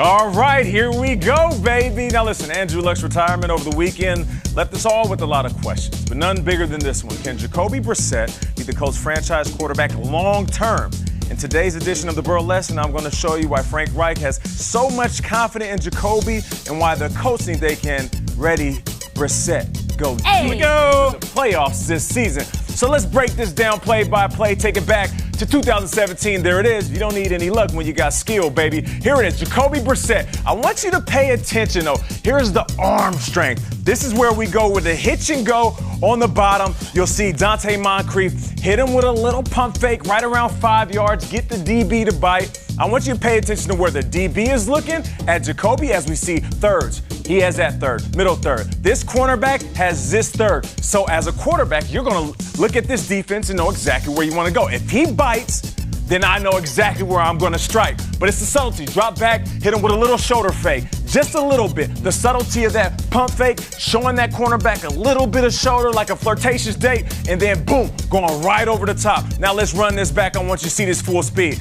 All right, here we go, baby. Now listen, Andrew Luck's retirement over the weekend left us all with a lot of questions, but none bigger than this one. Can Jacoby Brissett be the Colts franchise quarterback long term? In today's edition of the Burleson, I'm going to show you why Frank Reich has so much confidence in Jacoby and why the Colts think they can ready Brissett. Go deep to the playoffs this season. So let's break this down play by play, take it back to 2017. There it is. You don't need any luck when you got skill, baby. Here it is, Jacoby Brissett. I want you to pay attention, though. Here's the arm strength. This is where we go with the hitch and go on the bottom. You'll see Donte Moncrief hit him with a little pump fake right around 5 yards, get the DB to bite. I want you to pay attention to where the DB is looking at Jacoby as we see thirds. He has that third, middle third. This cornerback has this third. So as a quarterback, you're going to look at this defense and know exactly where you want to go. If he bites, then I know exactly where I'm going to strike. But it's the subtlety. Drop back, hit him with a little shoulder fake. Just a little bit. The subtlety of that pump fake, showing that cornerback a little bit of shoulder like a flirtatious date, and then boom, going right over the top. Now let's run this back. I want you to see this full speed.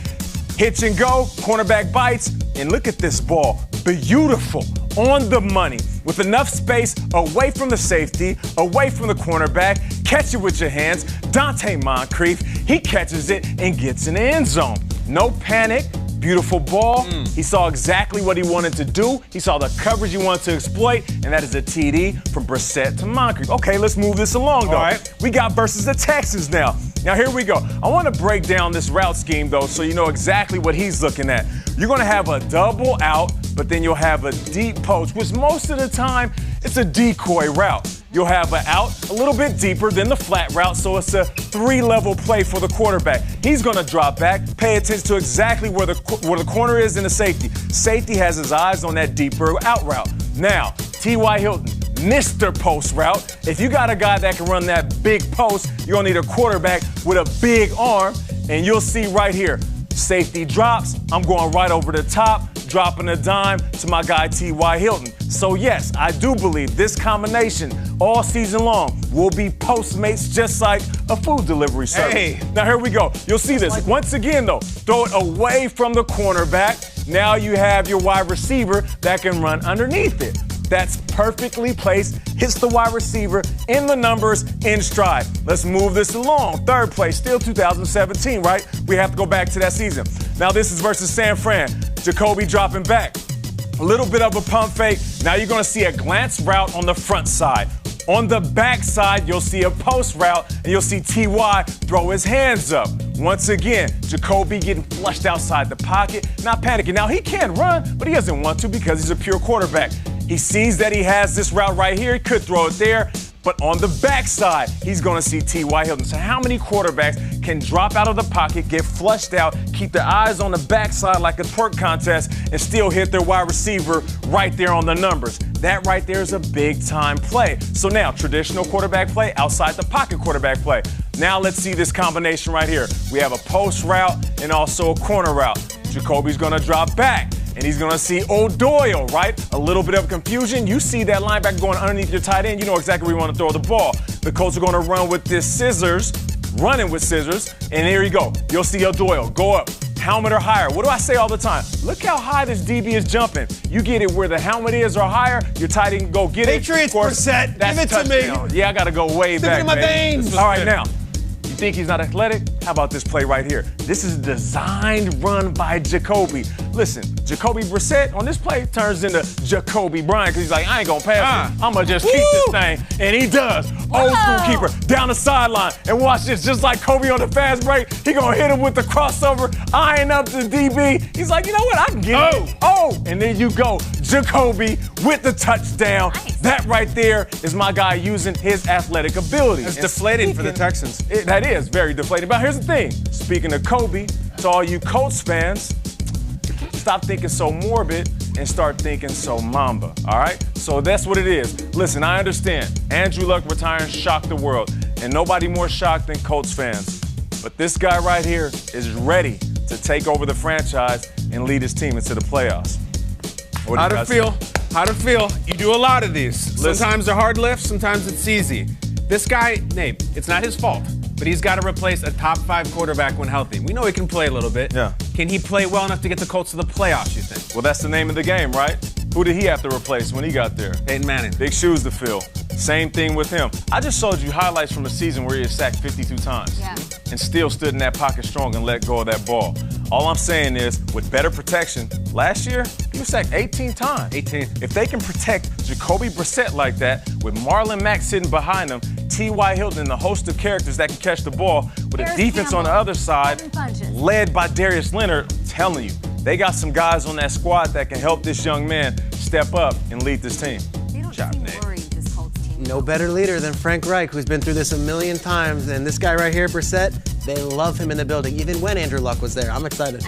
Hitch and go, cornerback bites, and look at this ball. Beautiful, on the money, with enough space away from the safety, away from the cornerback. Catch it with your hands. Donte Moncrief, he catches it and gets in the end zone. No panic, beautiful ball. He saw exactly what he wanted to do. He saw the coverage he wanted to exploit, and that is a TD from Brissett to Moncrief. Okay, let's move this along, though. All right. We got versus the Texans now. Now, here we go. I want to break down this route scheme, though, so you know exactly what he's looking at. You're going to have a double out, but then you'll have a deep post, which most of the time, it's a decoy route. You'll have an out a little bit deeper than the flat route, so it's a three-level play for the quarterback. He's going to drop back, pay attention to exactly where the corner is in the safety. Safety has his eyes on that deeper out route. Now, T.Y. Hilton, Mr. Post route. If you got a guy that can run that big post, you're going to need a quarterback with a big arm, and you'll see right here. Safety drops, I'm going right over the top, dropping a dime to my guy T.Y. Hilton. So yes, I do believe this combination all season long will be Postmates just like a food delivery service. Hey. Now here we go. You'll see this. Once again though, throw it away from the cornerback. Now you have your wide receiver that can run underneath it. That's perfectly placed, hits the wide receiver in the numbers in stride. Let's move this along. Third play, still 2017, right? We have to go back to that season. Now this is versus San Fran. Jacoby dropping back. A little bit of a pump fake. Now you're going to see a glance route on the front side. On the back side, you'll see a post route, and you'll see T.Y. throw his hands up. Once again, Jacoby getting flushed outside the pocket, not panicking. Now, he can run, but he doesn't want to because he's a pure quarterback. He sees that he has this route right here. He could throw it there, but on the backside, he's going to see T.Y. Hilton. So how many quarterbacks can drop out of the pocket, get flushed out, keep their eyes on the backside like a twerk contest, and still hit their wide receiver right there on the numbers? That right there is a big-time play. So now, traditional quarterback play, outside the pocket quarterback play. Now let's see this combination right here. We have a post route and also a corner route. Jacoby's going to drop back. And he's going to see O'Doyle, right? A little bit of confusion. You see that linebacker going underneath your tight end. You know exactly where you want to throw the ball. The Colts are going to run with this scissors, running with scissors. And here you go. You'll see O'Doyle go up, helmet or higher. What do I say all the time? Look how high this DB is jumping. You get it where the helmet is or higher, your tight end can go get it. Patriots, Brissett, give it to me. Yeah, I got to go way back, in my veins. All right, now. You think he's not athletic? How about this play right here? This is a designed run by Jacoby. Listen, Jacoby Brissett on this play turns into Jacoby Bryant because he's like, I ain't going to pass it. I'm going to just keep this thing. And he does. Old school keeper down the sideline. And watch this, just like Kobe on the fast break, he going to hit him with the crossover, eyeing up the DB. He's like, you know what, I can get it. And then you go, Jacoby with the touchdown. Nice. That right there is my guy using his athletic ability. It's deflating for the Texans. That is very deflating. But here's the thing. Speaking of Kobe, to all you Colts fans, stop thinking so morbid and start thinking so Mamba, all right? So that's what it is. Listen, I understand. Andrew Luck retiring shocked the world, and nobody more shocked than Colts fans. But this guy right here is ready to take over the franchise and lead his team into the playoffs. How to feel? How to feel? You do a lot of these. Sometimes they're hard lifts, sometimes it's easy. This guy, Nate, it's not his fault. but he's got to replace a top 5 quarterback when healthy. We know he can play a little bit. Yeah. Can he play well enough to get the Colts to the playoffs, you think? Well, that's the name of the game, right? Who did he have to replace when he got there? Peyton Manning. Big shoes to fill. Same thing with him. I just showed you highlights from a season where he was sacked 52 times and still stood in that pocket strong and let go of that ball. All I'm saying is, with better protection, last year, he was sacked 18 times. 18. If they can protect Jacoby Brissett like that, with Marlon Mack sitting behind him, T.Y. Hilton and a host of characters that can catch the ball, with a defense on the other side, led by Darius Leonard, I'm telling you, they got some guys on that squad that can help this young man step up and lead this team. They don't seem worried, this Colts team. No better leader than Frank Reich, who's been through this a million times. And this guy right here, Brissett, they love him in the building, even when Andrew Luck was there. I'm excited.